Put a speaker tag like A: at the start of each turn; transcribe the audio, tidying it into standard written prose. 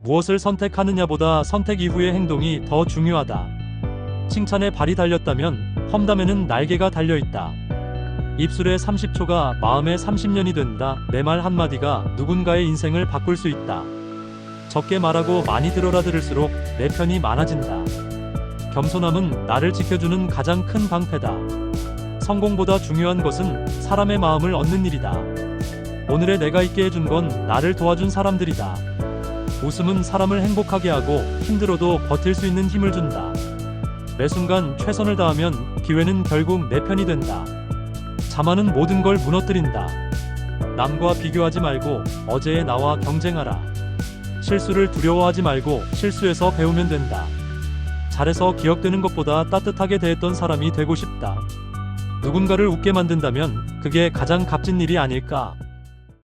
A: 무엇을 선택하느냐보다 선택 이후의 행동이 더 중요하다. 칭찬에 발이 달렸다면 험담에는 날개가 달려있다. 입술의 30초가 마음의 30년이 된다. 내 말 한마디가 누군가의 인생을 바꿀 수 있다. 적게 말하고 많이 들어라. 들을수록 내 편이 많아진다. 겸손함은 나를 지켜주는 가장 큰 방패다. 성공보다 중요한 것은 사람의 마음을 얻는 일이다. 오늘의 내가 있게 해준 건 나를 도와준 사람들이다. 웃음은 사람을 행복하게 하고 힘들어도 버틸 수 있는 힘을 준다. 매 순간 최선을 다하면 기회는 결국 내 편이 된다. 자만은 모든 걸 무너뜨린다. 남과 비교하지 말고 어제의 나와 경쟁하라. 실수를 두려워하지 말고 실수에서 배우면 된다. 잘해서 기억되는 것보다 따뜻하게 대했던 사람이 되고 싶다. 누군가를 웃게 만든다면 그게 가장 값진 일이 아닐까.